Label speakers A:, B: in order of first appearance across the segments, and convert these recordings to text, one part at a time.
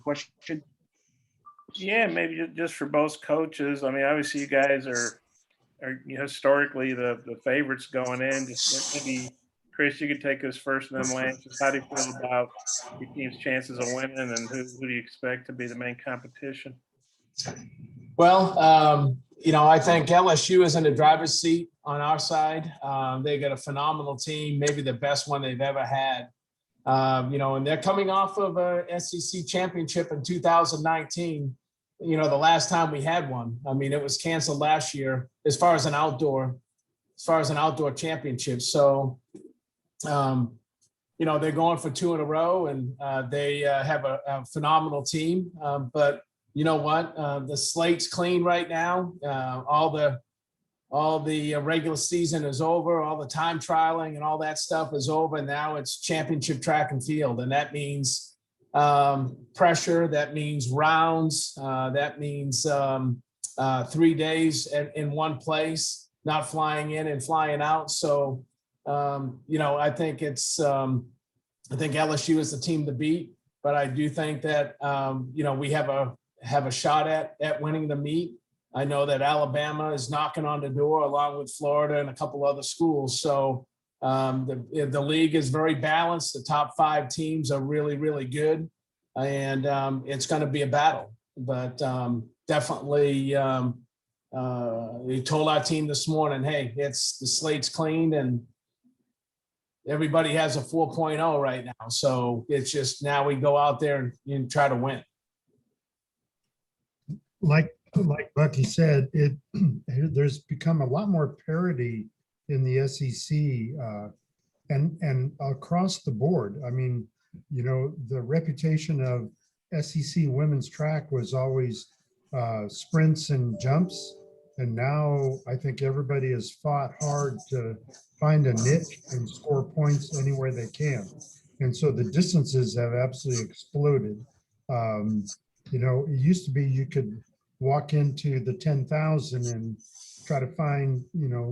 A: question?
B: Yeah, maybe just for both coaches. I mean, obviously you guys are historically the favorites going in. Just maybe Chris, you could take us first and then Lance. Just how do you feel about your team's chances of winning, and who do you expect to be the main competition?
C: Well, I think LSU is in the driver's seat on our side. They got a phenomenal team, maybe the best one they've ever had. And they're coming off of a SEC championship in 2019. The last time we had one. I mean, it was canceled last year as far as an outdoor championship. So, they're going for 2 in a row, and they have a phenomenal team. But you know what? The slate's clean right now. All the regular season is over. All the time trialing and all that stuff is over. Now it's championship track and field, and that means pressure. That means rounds. That means 3 days in one place, not flying in and flying out. So, I think I think LSU is the team to beat, but I do think that, we have a shot at winning the meet. I know that Alabama is knocking on the door along with Florida and a couple other schools. So the league is very balanced. The top 5 teams are really, really good, and it's going to be a battle. But definitely, we told our team this morning, hey, the slate's cleaned and everybody has a 4.0 right now. So it's just now we go out there and try to win.
D: Like Bucky said, there's become a lot more parity in the SEC and across the board. I mean, the reputation of SEC women's track was always sprints and jumps, and now I think everybody has fought hard to find a niche and score points anywhere they can, and so the distances have absolutely exploded. It used to be you could walk into the 10,000 and try to find,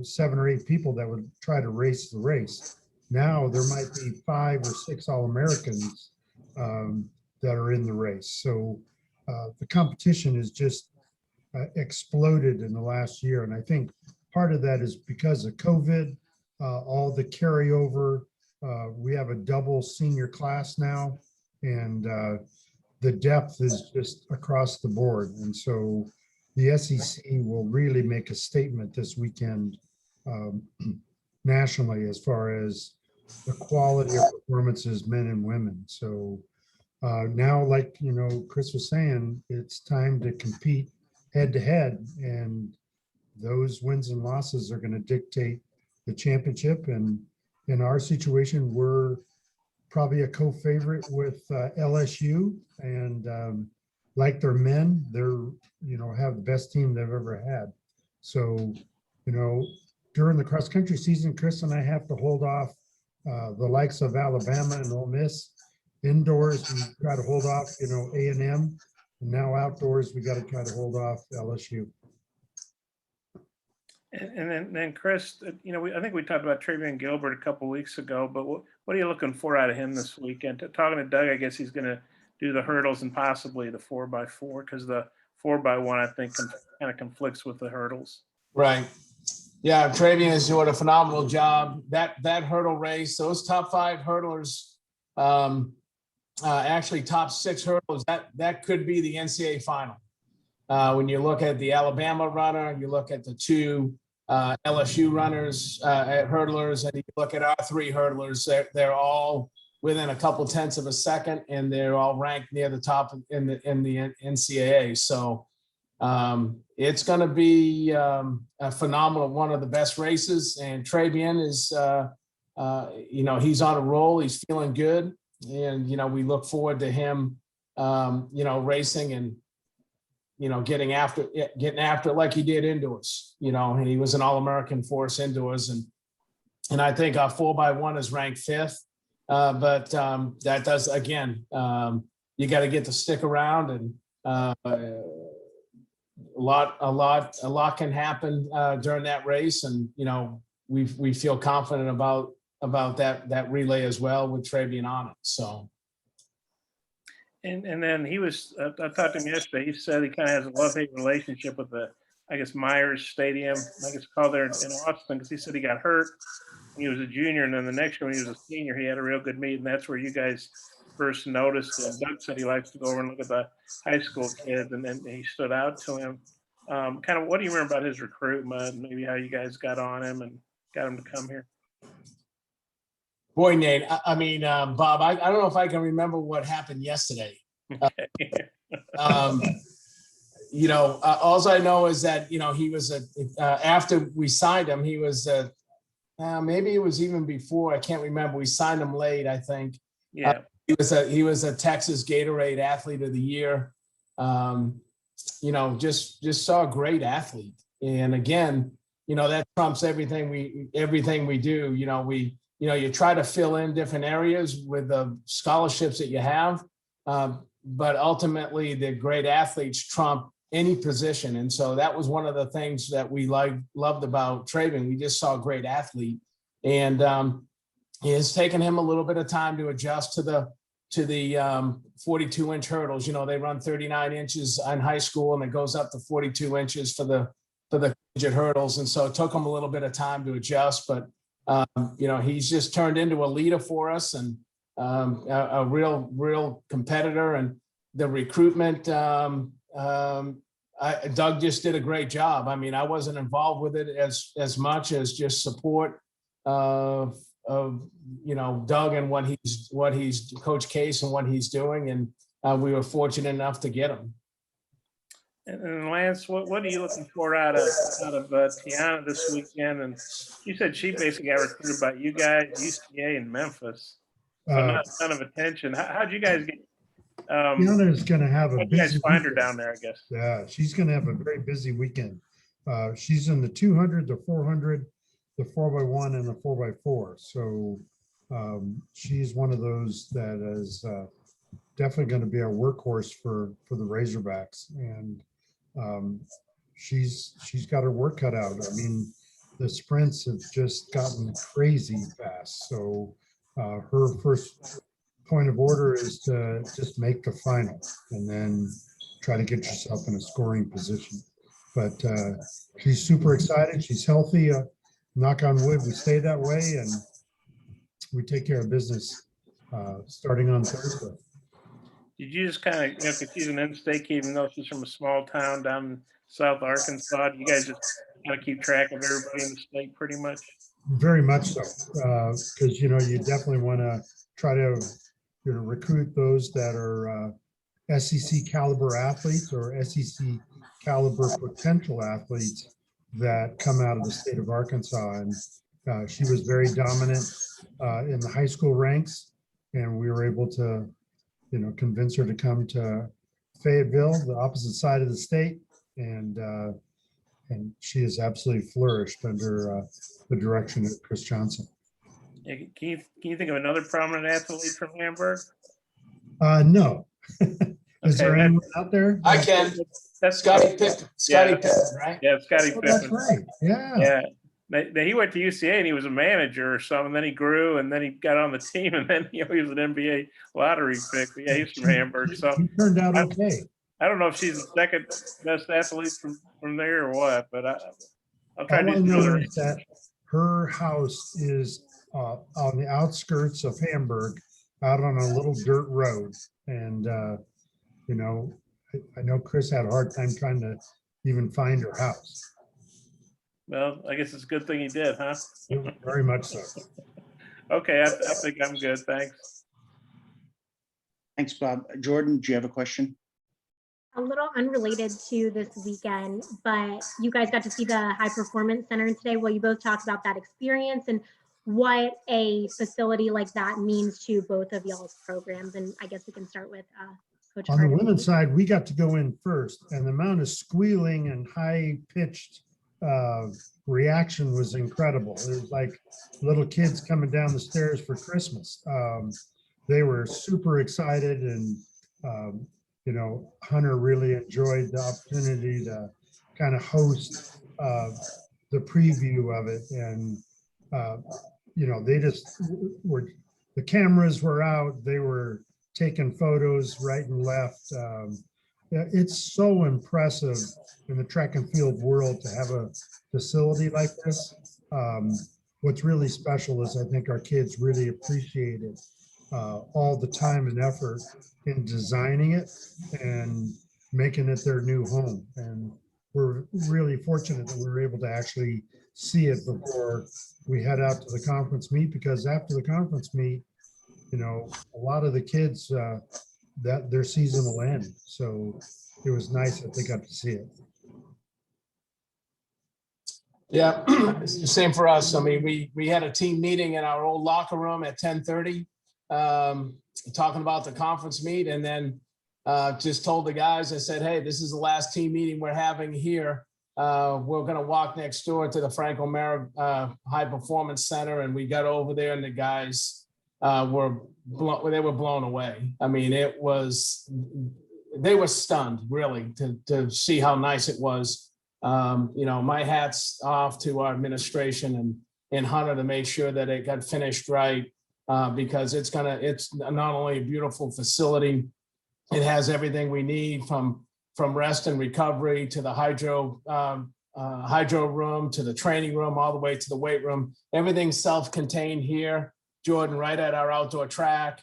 D: 7 or 8 people that would try to race the race. Now there might be 5 or 6 All-Americans that are in the race. So the competition has just exploded in the last year. And I think part of that is because of COVID, all the carryover. We have a double senior class now, and the depth is just across the board. And so the SEC will really make a statement this weekend nationally as far as the quality of performances, men and women. So now, like, Chris was saying, it's time to compete head to head, and those wins and losses are going to dictate the championship. And in our situation, we're probably a co-favorite with LSU, and like their men, they're have the best team they've ever had. So during the cross country season, Chris and I have to hold off the likes of Alabama and Ole Miss. Indoors, we try to hold off A&M, and now outdoors we got to try to hold off LSU.
B: And then Chris, I think we talked about Trevor Gilbert a couple of weeks ago, but what are you looking for out of him this weekend? Talking to Doug, I guess he's going to do the hurdles and possibly the 4x4, because the 4x1 I think kind of conflicts with the hurdles.
C: Right. Yeah, Travian is doing a phenomenal job. That hurdle race, those top 5 hurdlers, actually top 6 hurdles, that could be the NCAA final. When you look at the Alabama runner, you look at the 2 LSU runners, hurdlers, and you look at our 3 hurdlers, they're all within a couple tenths of a second, and they're all ranked near the top in the NCAA. So it's going to be a phenomenal, one of the best races. And Travian is, he's on a roll. He's feeling good, and we look forward to him, racing and getting after it like he did indoors. And he was an All-American for us indoors, and I think our 4x1 is ranked 5th. But that does, again, you got to get to stick around, and a lot can happen during that race, and we feel confident about that relay as well with Travian on it. So.
B: And then he was, I talked to him yesterday. He said he kind of has a love-hate relationship with the, I guess, Myers Stadium, I guess called there in Austin, because he said he got hurt when he was a junior, and then the next year when he was a senior, he had a real good meet, and that's where you guys first noticed him. Doug said he likes to go over and look at the high school kids, and then he stood out to him. Kind of, what do you remember about his recruitment? Maybe how you guys got on him and got him to come here.
C: Boy, Nate, I mean, Bob, I don't know if I can remember what happened yesterday. You know, all I know is that, you know, he was after we signed him, he was maybe it was even before, I can't remember. We signed him late, I think.
B: Yeah.
C: He was a Texas Gatorade Athlete of the Year. You know, just saw a great athlete. And again, you know, that trumps everything we do. You know, you try to fill in different areas with the scholarships that you have. But ultimately the great athletes trump any position. And so that was one of the things that we loved about Traven. We just saw a great athlete, and it has taken him a little bit of time to adjust to the 42-inch hurdles. You know, they run 39 inches in high school and it goes up to 42 inches for the collegiate hurdles. And so it took him a little bit of time to adjust, but you know, he's just turned into a leader for us, and a real competitor. And the recruitment, Doug just did a great job. I mean, I wasn't involved with it as much as just support of you know, Doug and what he's Coach Case and what he's doing, and we were fortunate enough to get him.
B: And Lance, what are you looking for out of Tiana this weekend? And you said she basically got recruited by you guys, UCA, and Memphis. So not a ton of attention. How'd you guys get?
D: Tiana's going to have a
B: how'd you guys
D: busy
B: find her
D: weekend.
B: down there, I guess.
D: Yeah, she's going to have a very busy weekend. She's in the 200, the 400, the 4x1, and the 4x4. So she's one of those that is definitely going to be a workhorse for the Razorbacks, and she's got her work cut out. I mean, the sprints have just gotten crazy fast. So her first point of order is to just make the final and then try to get yourself in a scoring position. But she's super excited. She's healthy. Knock on wood, we stay that way, and we take care of business starting on Thursday.
B: Did you just kind of, you know, because she's an in-state kid, even though she's from a small town down in South Arkansas, do you guys just kind of keep track of everybody in the state pretty much?
D: Very much so, because, you know, you definitely want to try to, you know, recruit those that are SEC caliber athletes or SEC caliber potential athletes that come out of the state of Arkansas. And she was very dominant in the high school ranks, and we were able to, you know, convince her to come to Fayetteville, the opposite side of the state, and she has absolutely flourished under the direction of Chris Johnson.
B: Yeah, can you think of another prominent athlete from Hamburg?
D: No. Is
B: Okay,
D: there anyone out there?
C: I can.
B: That's
C: Scotty Pippen, right?
B: Yeah, Scotty
D: Oh,
B: Pippen.
D: that's right. Yeah.
B: Yeah. He went to UCA and he was a manager or something. And then he grew and then he got on the team and then, you know, he was an NBA lottery pick. But yeah, he's from Hamburg. So
D: He turned out okay.
B: I don't know if she's the second best athlete from there or what, but I'll try
D: All
B: to
D: I
B: do
D: know
B: another.
D: is that her house is on the outskirts of Hamburg, out on a little dirt road. And, you know, I know Chris had a hard time trying to even find her house.
B: Well, I guess it's a good thing he did, huh?
D: Very much so.
B: Okay, I think I'm good. Thanks.
A: Thanks, Bob. Jordan, do you have a question?
E: A little unrelated to this weekend, but you guys got to see the High Performance Center today. Well, you both talked about that experience and what a facility like that means to both of y'all's programs. And I guess we can start with Coach
D: On the
E: Harter.
D: women's side, we got to go in first, and the amount of squealing and high-pitched reaction was incredible. It was like little kids coming down the stairs for Christmas. They were super excited, and you know, Hunter really enjoyed the opportunity to kind of host the preview of it. And you know, they just were, the cameras were out. They were taking photos right and left. Yeah, it's so impressive in the track and field world to have a facility like this. What's really special is I think our kids really appreciate it, all the time and effort in designing it and making it their new home. And we're really fortunate that we were able to actually see it before we head out to the conference meet, because after the conference meet, you know, a lot of the kids, that their season will end. So it was nice that they got to see it.
C: Yeah, it's the same for us. I mean, we had a team meeting in our old locker room at 10:30, talking about the conference meet, and then just told the guys, I said, hey, this is the last team meeting we're having here. We're going to walk next door to the Frank O'Mara High Performance Center, and we got over there, and the guys were blown away. I mean, they were stunned, really, to see how nice it was. You know, my hat's off to our administration and Hunter to make sure that it got finished right, because it's not only a beautiful facility, it has everything we need from rest and recovery to the hydro room to the training room, all the way to the weight room. Everything's self-contained here, Jordan, right at our outdoor track,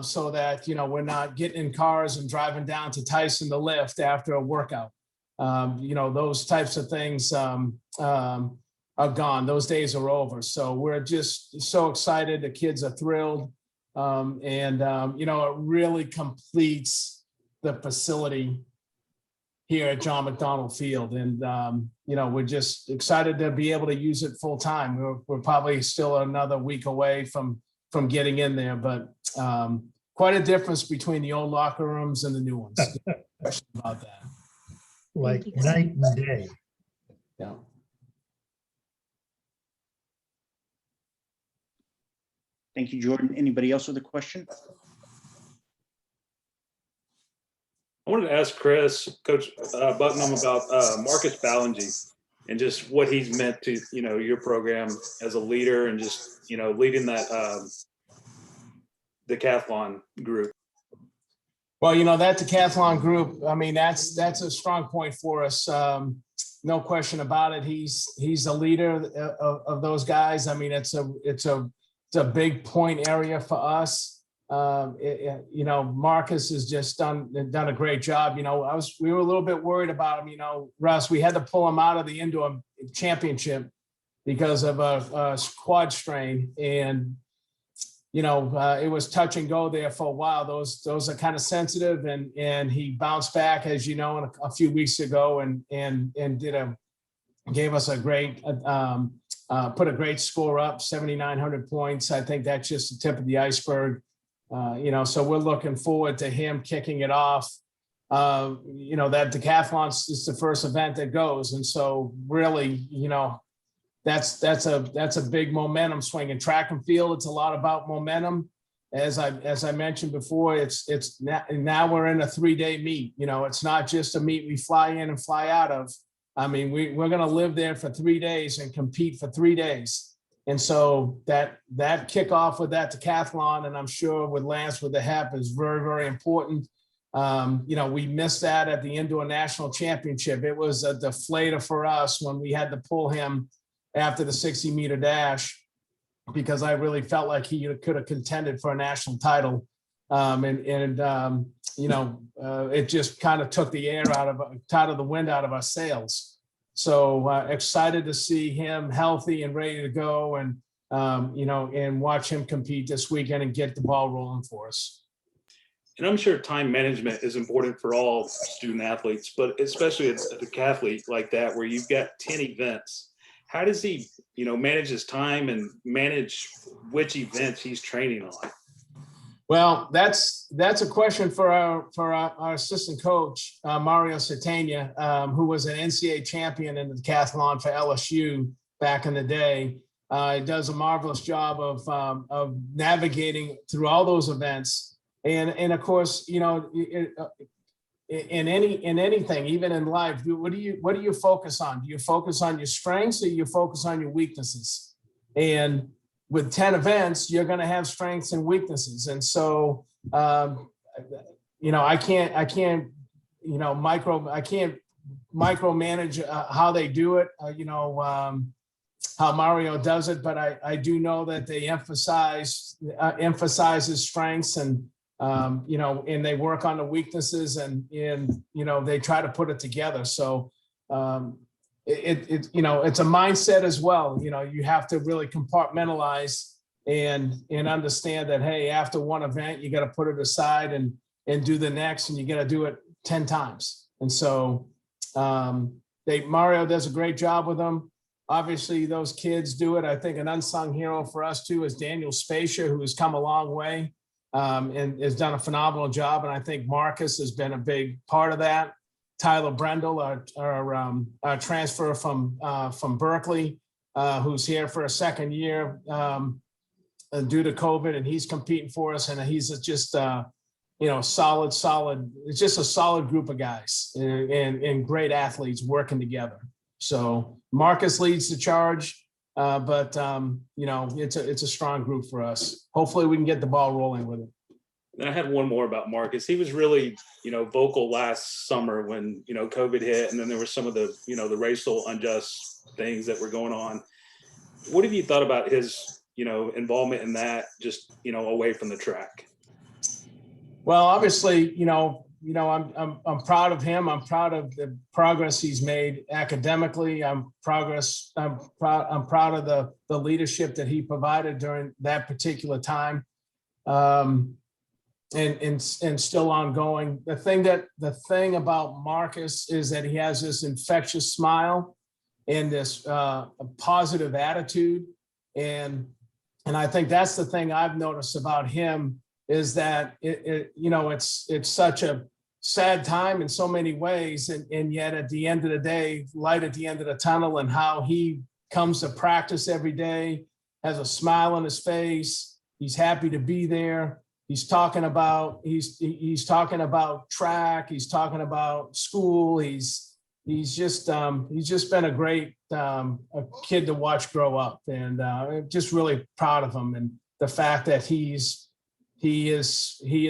C: so that, you know, we're not getting in cars and driving down to Tyson to lift after a workout. You know, those types of things are gone. Those days are over. So we're just so excited. The kids are thrilled. You know, it really completes the facility here at John McDonald Field. And, you know, we're just excited to be able to use it full time. We're probably still another week away from getting in there, but quite a difference between the old locker rooms and the new ones. No question about that.
D: Like night and day.
C: Yeah.
A: Thank you, Jordan. Anybody else with a question?
F: I wanted to ask Chris, Coach Bucknam, about Marcus Blangey and just what he's meant to, you know, your program as a leader and just, you know, leading that decathlon group.
C: Well, you know, that decathlon group, I mean, that's a strong point for us. No question about it. He's a leader of those guys. I mean, it's a big point area for us. You know, Marcus has just done a great job. You know, we were a little bit worried about him. You know, Russ, we had to pull him out of the indoor championship because of a quad strain, and you know, it was touch and go there for a while. Those are kind of sensitive, and he bounced back, as you know, a few weeks ago, and gave us a great put a great score up, 7,900 points. I think that's just the tip of the iceberg. You know, so we're looking forward to him kicking it off. You know, that decathlon is the first event that goes, and so really, you know, that's a big momentum swing in track and field. It's a lot about momentum. As I mentioned before, it's now we're in a 3-day meet. You know, it's not just a meet we fly in and fly out of. I mean, we're going to live there for 3 days and compete for 3 days. And so that kickoff with that decathlon, and I'm sure with Lance with the HEP, is very, very important. You know, we missed that at the Indoor National Championship. It was a deflator for us when we had to pull him after the 60-meter dash, because I really felt like he could have contended for a national title. You know, it just kind of took the air out of the wind out of our sails. So excited to see him healthy and ready to go, and you know, and watch him compete this weekend and get the ball rolling for us.
F: And I'm sure time management is important for all student athletes, but especially a decathlete like that, where you've got 10 events. How does he, you know, manage his time and manage which events he's training on?
C: Well, that's a question for our assistant coach, Mario Satania, who was an NCAA champion in the decathlon for LSU back in the day. He does a marvelous job of navigating through all those events. And of course, you know, in anything, even in life, what do you focus on? Do you focus on your strengths, or do you focus on your weaknesses? And with 10 events, you're going to have strengths and weaknesses. And so I can't, I can't micromanage how they do it, how Mario does it, but I do know that they emphasize his strengths and, and they work on the weaknesses and they try to put it together. So it's a mindset as well. You have to really compartmentalize and understand that, hey, after one event, you got to put it aside and do the next, and you got to do it 10 times. And so Mario does a great job with them. Obviously, those kids do it. I think an unsung hero for us too is Daniel Spacia, who has come a long way and has done a phenomenal job. And I think Marcus has been a big part of that. Tyler Brendel, our transfer from Berkeley, who's here for a second year due to COVID, and he's competing for us. And he's just, solid. It's just a solid group of guys and great athletes working together. So Marcus leads the charge, but it's a strong group for us. Hopefully we can get the ball rolling with it.
F: And I had one more about Marcus. He was really, vocal last summer when, COVID hit, and then there were some of the, the racial unjust things that were going on. What have you thought about his, involvement in that, just, away from the track?
C: Well, obviously, I'm proud of him. I'm proud of the progress he's made academically. I'm proud of the leadership that he provided during that particular time. And still ongoing. The thing about Marcus is that he has this infectious smile and this positive attitude. And I think that's the thing I've noticed about him is that it's such a sad time in so many ways. And yet at the end of the day, light at the end of the tunnel, and how he comes to practice every day, has a smile on his face. He's happy to be there. He's talking about track. He's talking about school. He's just been a great a kid to watch grow up, and just really proud of him, and the fact that he is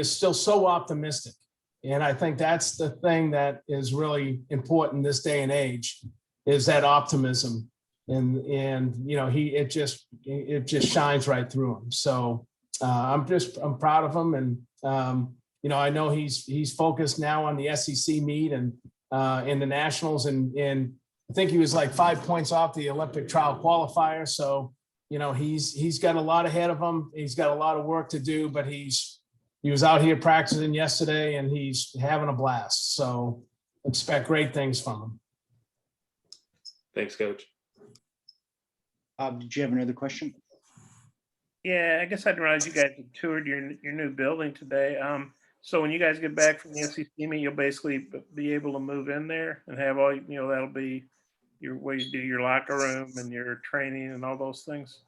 C: still so optimistic. And I think that's the thing that is really important this day and age, is that optimism, and it just shines right through him. So. I'm proud of him, and I know he's focused now on the SEC meet and in the nationals, and I think he was like 5 points off the Olympic trial qualifier. So he's got a lot ahead of him. He's got a lot of work to do, but he was out here practicing yesterday, and he's having a blast. So expect great things from him.
F: Thanks, Coach.
A: Did you have another question?
B: Yeah, I guess I didn't realize you guys had toured your new building today. So when you guys get back from the SEC meet, you'll basically be able to move in there and have all, that'll be where you do your locker room and your training and all those things.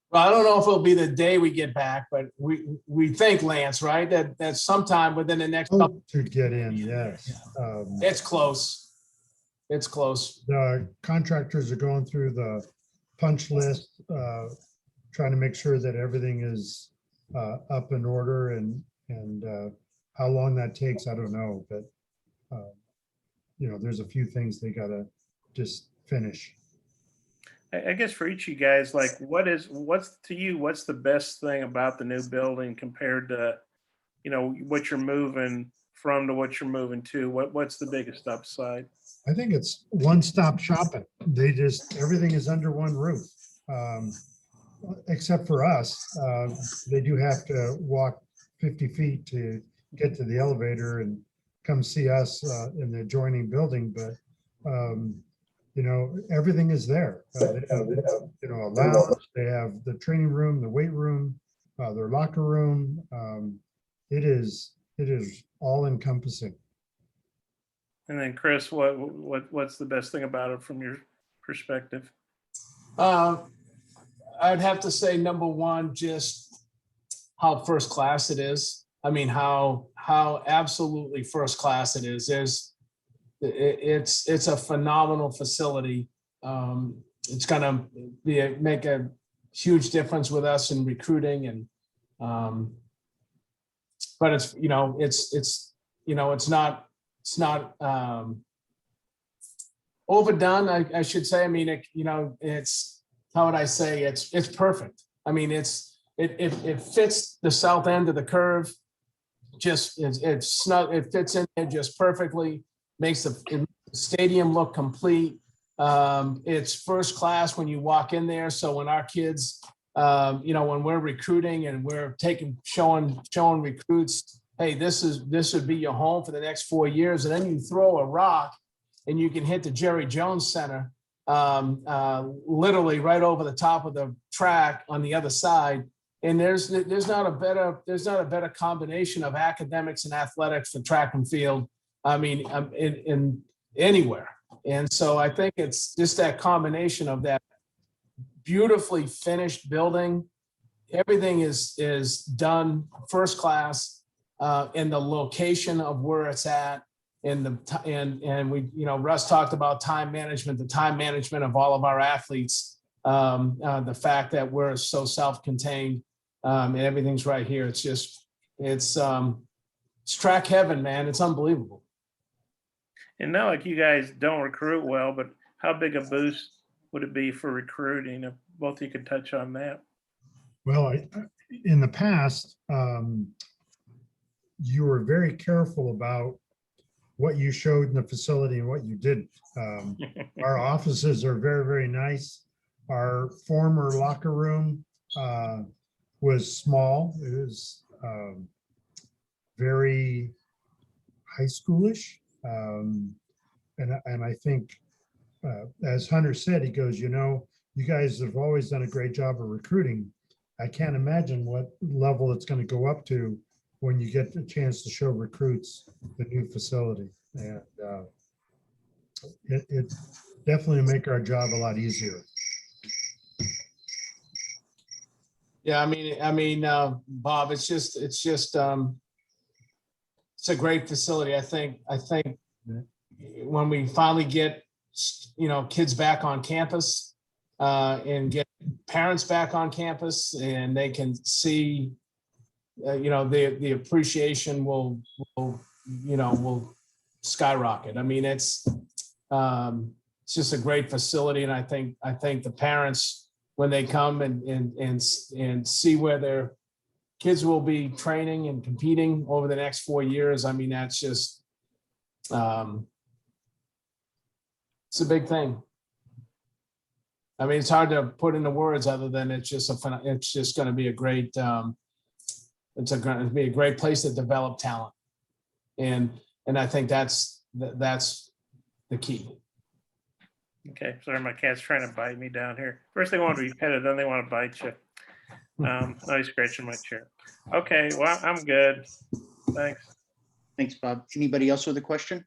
C: Well, I don't know if it'll be the day we get back, but we think, Lance, right, that sometime within the next couple
D: to get in. Yes.
C: It's close. It's close.
D: The contractors are going through the punch list, trying to make sure that everything is up in order, and how long that takes, I don't know, but there's a few things they gotta just finish.
B: I guess for each of you guys, like what's the best thing about the new building compared to, what you're moving from to what you're moving to? What's the biggest upside?
D: I think it's one-stop shopping. Everything is under one roof. Except for us, they do have to walk 50 feet to get to the elevator and come see us in the adjoining building. But, everything is there. They have, a lounge, they have the training room, the weight room, their locker room. It is all encompassing.
B: And then Chris, what's the best thing about it from your perspective?
C: I'd have to say, number one, just how first class it is. I mean, how absolutely first class it is. It's a phenomenal facility. It's going to make a huge difference with us in recruiting, and but it's, you know, it's not overdone, I should say. I mean, it, it's, how would I say, it's perfect. I mean, it fits the south end of the curve. Just it's snug, it fits in there just perfectly, makes the stadium look complete. It's first class when you walk in there. So when our kids, when we're recruiting and we're showing recruits, hey, this would be your home for the next 4 years. And then you throw a rock and you can hit the Jerry Jones Center, literally right over the top of the track on the other side. And there's not a better combination of academics and athletics for track and field. I mean, in anywhere. And so I think it's just that combination of that beautifully finished building. Everything is done first class, in the location of where it's at. And we, Russ talked about time management, the time management of all of our athletes, the fact that we're so self-contained, and everything's right here. It's track heaven, man. It's unbelievable.
B: And not like you guys don't recruit well, but how big a boost would it be for recruiting? If both of you could touch on that.
D: Well, in the past, you were very careful about what you showed in the facility and what you didn't. Our offices are very, very nice. Our former locker room was small. It was very high schoolish. And I think, as Hunter said, he goes, you guys have always done a great job of recruiting. I can't imagine what level it's going to go up to when you get the chance to show recruits the new facility. And it definitely make our job a lot easier.
C: Yeah, I mean, Bob, it's a great facility. I think when we finally get, kids back on campus, and get parents back on campus, and they can see, the appreciation will skyrocket. I mean, it's just a great facility. And I think the parents, when they come and see where their kids will be training and competing over the next 4 years, I mean, that's just, it's a big thing. I mean, it's hard to put into words other than it's just going to be a great, it's going to be a great place to develop talent. And I think that's the key.
B: Okay, sorry, my cat's trying to bite me down here. First they want to be petted, then they want to bite you. He's scratching my chair. Okay, well, I'm good. Thanks.
A: Thanks, Bob. Anybody else with a question?